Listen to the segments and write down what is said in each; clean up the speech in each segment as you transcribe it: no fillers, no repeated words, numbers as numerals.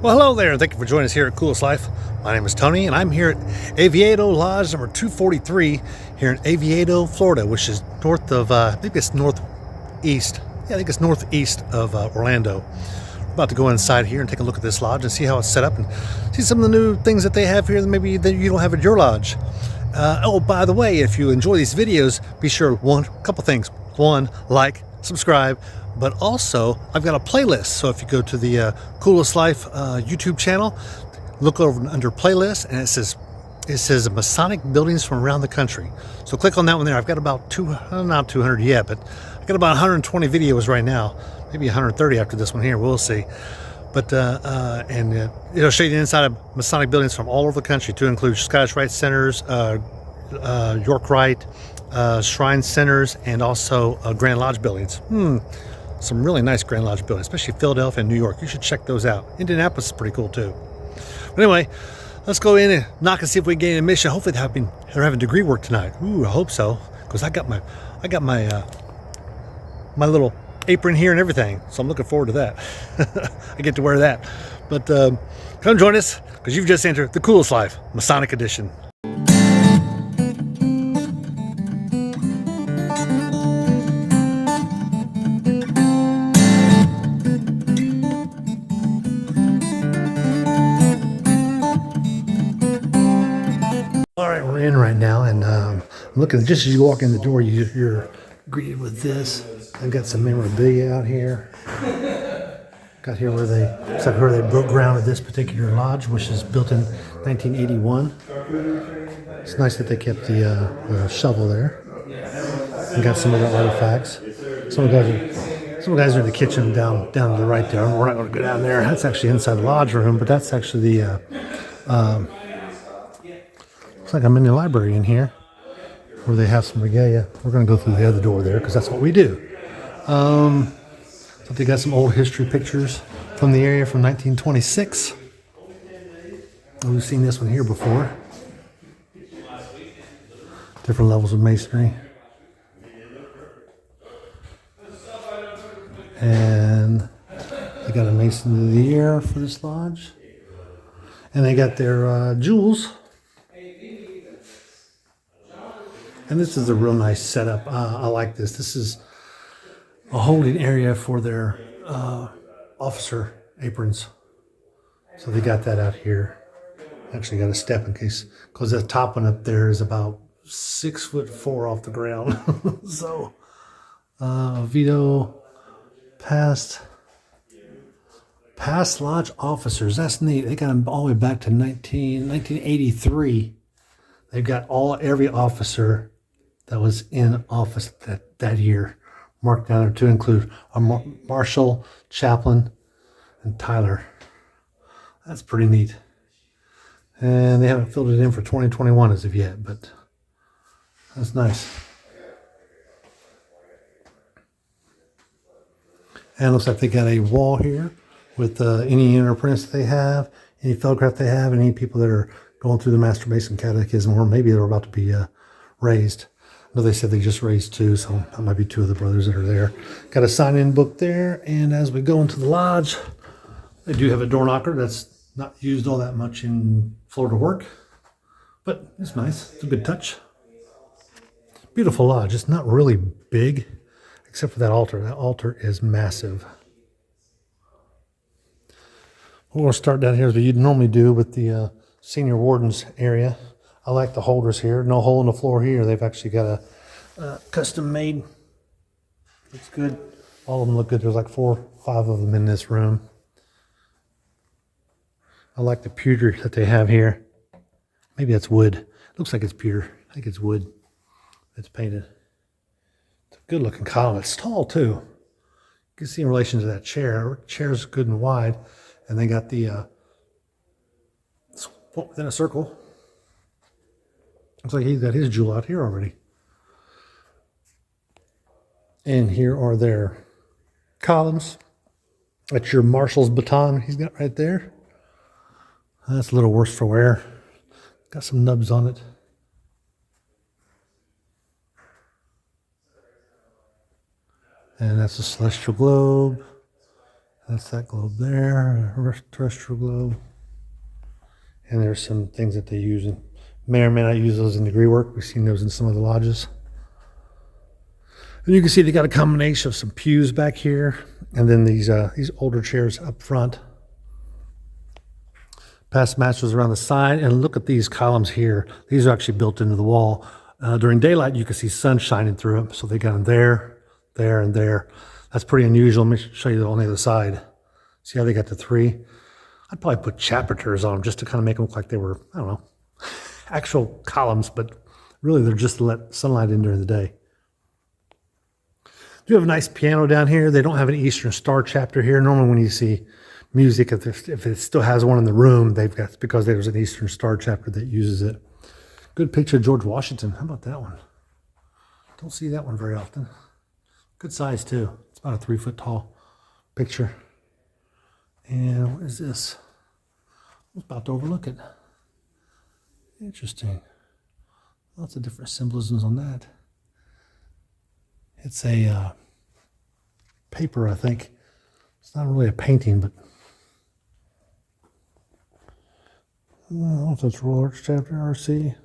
Well, hello there, and thank you for joining us here at Coolest Life. My name is Tony, and I'm here at Oviedo Lodge number 243 here in Oviedo, Florida, which is north of, I think it's northeast. Yeah, I think it's northeast of Orlando. We're about to go inside here and take a look at this lodge and see how it's set up and see some of the new things that they have here that maybe that you don't have at your lodge. Oh, by the way, if you enjoy these videos, be sure couple things. One, like, subscribe. But also, I've got a playlist. So if you go to the Coolest Life YouTube channel, look over under playlist, and it says Masonic buildings from around the country. So click on that one there. I've got about not 200 yet, but I've got about 120 videos right now. Maybe 130 after this one here. We'll see. But it'll show you the inside of Masonic buildings from all over the country, to include Scottish Rite Centers, York Rite, Shrine Centers, and also Grand Lodge buildings. Some really nice Grand Lodge buildings, especially Philadelphia and New York. You should check those out. Indianapolis is pretty cool too. But anyway, let's go in and knock and see if we can gain admission. Hopefully they're having degree work tonight. Ooh, I hope so, because I got my my little apron here and everything, so I'm looking forward to that. I get to wear that. But come join us, because you've just entered the Coolest Life Masonic Edition. We're in right now, and I'm looking. Just as you walk in the door, you're greeted with this. I've got some memorabilia out here. Got here where they broke ground at this particular lodge, which is built in 1981. It's nice that they kept the shovel there. And got some other artifacts. Some guys are in the kitchen down to the right there. We're not going to go down there. That's actually inside the lodge room, but that's actually the. Looks like I'm in the library in here, where they have some regalia. We're going to go through the other door there, because that's what we do. So they got some old history pictures from the area from 1926. We've seen this one here before. Different levels of masonry. And they got a Mason of the Year for this lodge. And they got their jewels. And this is a real nice setup. I like this. This is a holding area for their officer aprons. So they got that out here. Actually got a step in case, because the top one up there is about 6'4" off the ground. So Oviedo past lodge officers. That's neat. They got them all the way back to 1983. They've got every officer that was in office that year marked down there, to include a marshal, chaplain, and Tyler. That's pretty neat. And they haven't filled it in for 2021 as of yet, but that's nice. And it looks like they got a wall here with any inner prints they have, any photograph they have, any people that are going through the Master Mason Catechism, or maybe they're about to be raised. I know they said they just raised 2, so that might be 2 of the brothers that are there. Got a sign-in book there, and as we go into the lodge, they do have a door knocker that's not used all that much in Florida work, but it's nice. It's a good touch. Beautiful lodge. It's not really big, except for that altar. That altar is massive. We're going to start down here as we normally do with the senior warden's area. I like the holders here. No hole in the floor here. They've actually got a custom made. Looks good. All of them look good. There's like 4 or 5 of them in this room. I like the pewter that they have here. Maybe that's wood. Looks like it's pewter. I think it's wood that's painted. It's a good looking column. It's tall too. You can see in relation to that chair. Chair's good and wide. And they got the within a circle. Looks like he's got his jewel out here already. And here are their columns. That's your marshal's baton he's got right there. That's a little worse for wear. Got some nubs on it. And that's a celestial globe. That's that globe there, terrestrial globe. And there's some things that they use, and may or may not use those in degree work. We've seen those in some of the lodges. And you can see they got a combination of some pews back here, and then these older chairs up front. Past masters around the side, and look at these columns here. These are actually built into the wall. During daylight, you can see sun shining through them. So they got them there, there, and there. That's pretty unusual. Let me show you on the other side. See how they got the three? I'd probably put chapiters on them just to kind of make them look like they were, I don't know, actual columns, but really they're just to let sunlight in during the day. Do have a nice piano down here. They don't have an Eastern Star chapter here. Normally when you see music, if it still has one in the room, they've got, because there's an Eastern Star chapter that uses it. Good picture of George Washington. How about that one? Don't see that one very often. Good size too. It's about a 3 foot tall picture. And what is this? I was about to overlook it. Interesting. Lots of different symbolisms on that. It's a paper, I think. It's not really a painting, but I don't know if that's Royal Arch Chapter, RC.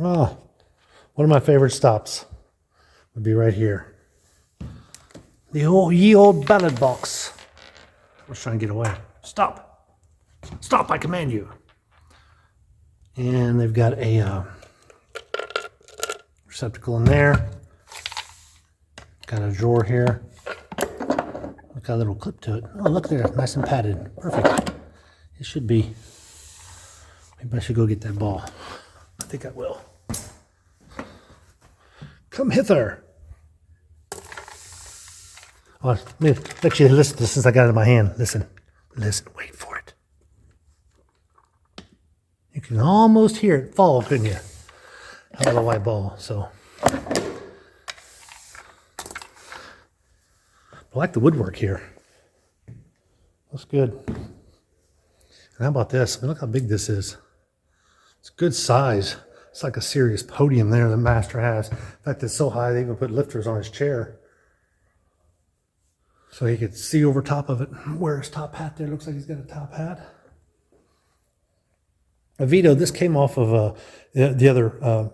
Oh, one of my favorite stops would be right here. The ye old ballad box. I was trying to get away. Stop. Stop, I command you. And they've got a receptacle in there. Got a drawer here. Got a little clip to it. Oh, look there, nice and padded. Perfect. It should be. Maybe I should go get that ball. I think I will. Come hither. Oh, let me let you listen to this since I got it in my hand. Listen, listen, wait for it. You can almost hear it fall, couldn't you? Out of the white ball, so. I like the woodwork here. Looks good. And how about this? I mean, look how big this is. It's good size. It's like a serious podium there the master has. In fact, it's so high they even put lifters on his chair. So he could see over top of it. Wear his top hat there. Looks like he's got a top hat. Oviedo, this came off of the other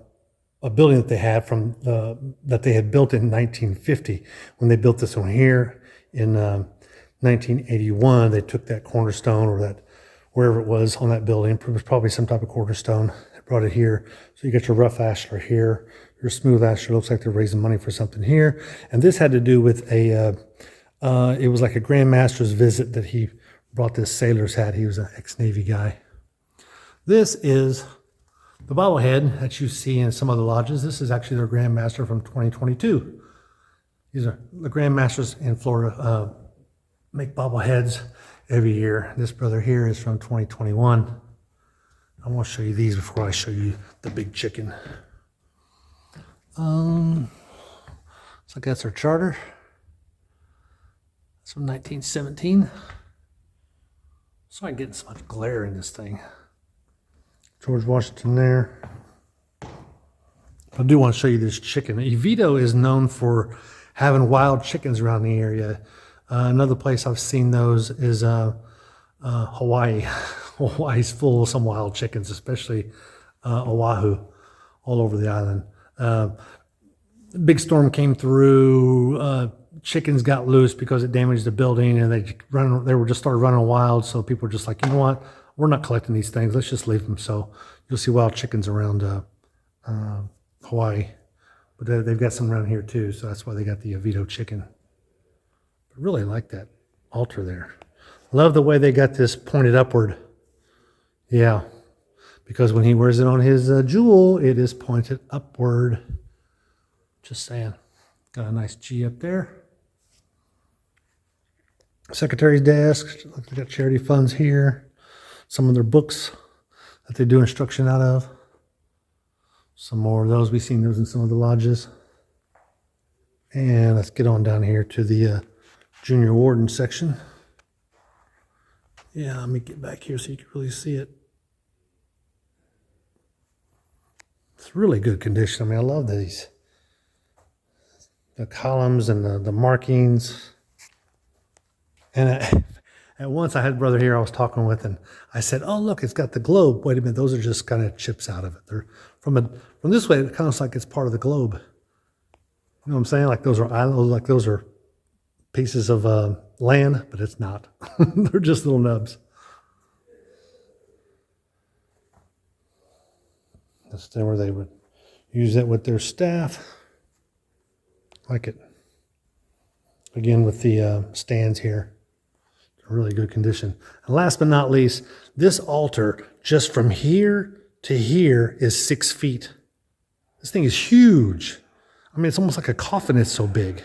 a building that they had from that they had built in 1950. When they built this one here in 1981, they took that cornerstone or that wherever it was on that building. It was probably some type of cornerstone. They brought it here. So you got your rough ashlar here. Your smooth ashlar looks like they're raising money for something here. And this had to do with a it was like a Grand Master's visit that he brought this sailor's hat. He was an ex-Navy guy. This is the bobblehead that you see in some of the lodges. This is actually their Grand Master from 2022. These are the Grand Masters in Florida make bobbleheads every year. This brother here is from 2021. I want to show you these before I show you the big chicken. So I guess their charter. It's from 1917. So I'm getting so much glare in this thing. George Washington there. I do want to show you this chicken. Oviedo is known for having wild chickens around the area. Another place I've seen those is Hawaii. Hawaii's full of some wild chickens, especially Oahu, all over the island. Big storm came through. Chickens got loose because it damaged the building, and they were just started running wild. So people were just like, you know what? We're not collecting these things. Let's just leave them. So you'll see wild chickens around Hawaii, but they've got some around here too. So that's why they got the Oviedo chicken. But really like that altar there. Love the way they got this pointed upward. Yeah, because when he wears it on his jewel, it is pointed upward. Just saying. Got a nice G up there. Secretary's desk. They got charity funds here. Some of their books that they do instruction out of. Some more of those. We've seen those in some of the lodges. And let's get on down here to the junior warden section. Yeah, let me get back here so you can really see it. It's really good condition. I mean, I love these. The columns and the markings. And at once I had a brother here I was talking with, and I said, "Oh, look, it's got the globe." Wait a minute, those are just kind of chips out of it. They're from this way. It kind of looks like it's part of the globe. You know what I'm saying? Like those are islands, like those are pieces of land, but it's not. They're just little nubs. That's then where they would use that with their staff. Like it. Again, with the stands here. Really good condition. And last but not least, this altar, just from here to here, is 6 feet. This thing is huge. I mean, it's almost like a coffin, it's so big.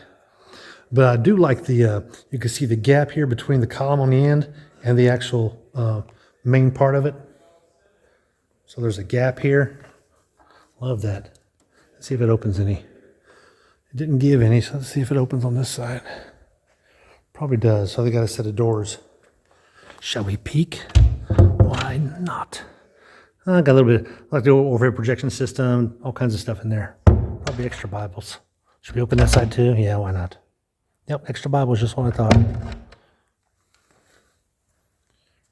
But I do like the, you can see the gap here between the column on the end and the actual main part of it. So there's a gap here. Love that. Let's see if it opens any. It didn't give any, so let's see if it opens on this side. Probably does, so they got a set of doors. Shall we peek? Why not? I got a little bit, like the overhead projection system, all kinds of stuff in there. Probably extra Bibles. Should we open that side too? Yeah, why not? Yep, extra Bibles, just what I thought.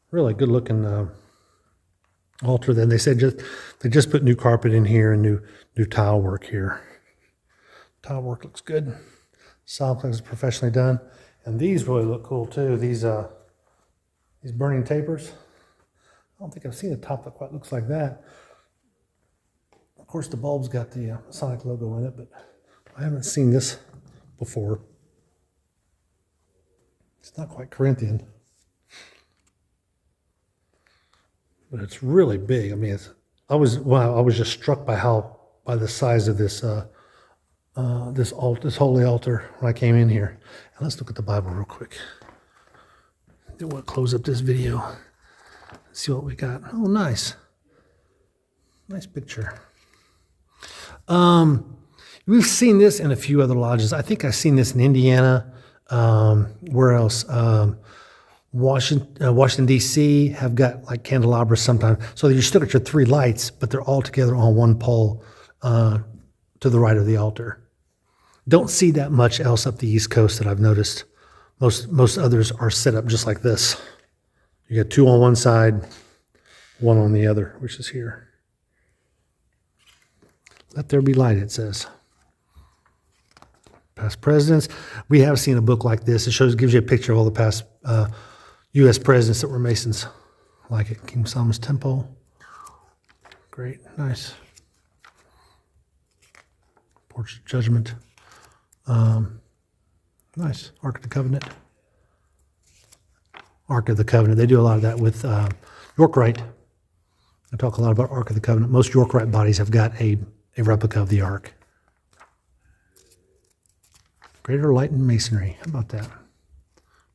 Really good looking altar. Then they said they just put new carpet in here and new tile work here. Tile work looks good. Solid looks professionally done. And these really look cool too. These burning tapers. I don't think I've seen a top that quite looks like that. Of course, the bulb's got the Masonic logo in it, but I haven't seen this before. It's not quite Corinthian, but it's really big. I mean, I was just struck by the size of this this holy altar when I came in here. And let's look at the Bible real quick. Then we'll close up this video. See what we got. Oh, nice. Nice picture. We've seen this in a few other lodges. I think I've seen this in Indiana. Where else? Washington, D.C. have got like candelabras sometimes. So you're still at your 3 lights, but they're all together on one pole to the right of the altar. Don't see that much else up the East Coast that I've noticed. Most others are set up just like this. You got 2 on one side, 1 on the other, which is here. Let there be light, it says. Past presidents. We have seen a book like this. It gives you a picture of all the past U.S. presidents that were Masons. I like it. King Solomon's Temple. Great. Nice. Porch of Judgment. Nice. Ark of the Covenant. Ark of the Covenant. They do a lot of that with Yorkite. I talk a lot about Ark of the Covenant. Most Yorkite bodies have got a replica of the Ark. Greater light in masonry. How about that?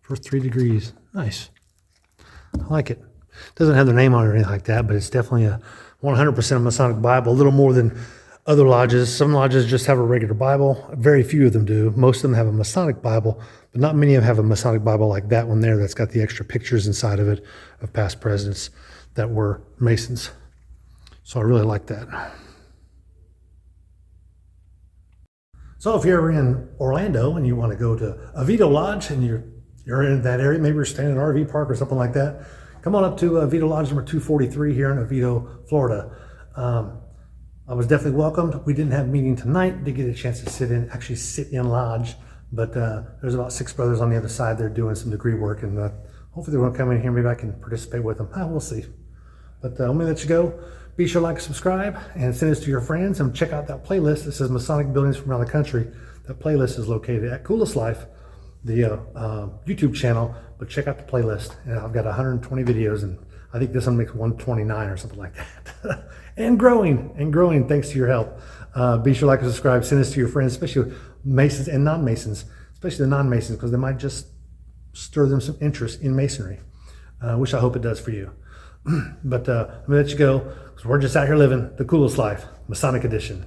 First 3 degrees. Nice. I like it. Doesn't have their name on it or anything like that, but it's definitely a 100% Masonic Bible. A little more than other lodges. Some lodges just have a regular Bible. Very few of them do. Most of them have a Masonic Bible, but not many of them have a Masonic Bible like that one there that's got the extra pictures inside of it of past presidents that were Masons. So I really like that. So if you're ever in Orlando and you want to go to Oviedo Lodge and you're in that area, maybe you're staying in an RV park or something like that, come on up to Oviedo Lodge number 243 here in Oviedo, Florida. I was definitely welcomed. We didn't have a meeting tonight to get a chance to sit in lodge, but there's about 6 brothers on the other side. They're doing some degree work, and hopefully they're going to come in here. Maybe I can participate with them. We'll see. But let me let you go. Be sure to like and subscribe and send this to your friends, and check out that playlist that says Masonic Buildings from Around the Country. That playlist is located at Coolest Life, the YouTube channel, but check out the playlist. And I've got 120 videos, and I think this one makes 129 or something like that. and growing thanks to your help. Be sure to like and subscribe. Send this to your friends, especially Masons and non-Masons, especially the non-Masons, because they might just stir them some interest in Masonry, which I hope it does for you. But let me let you go, because we're just out here living the coolest life, Masonic edition.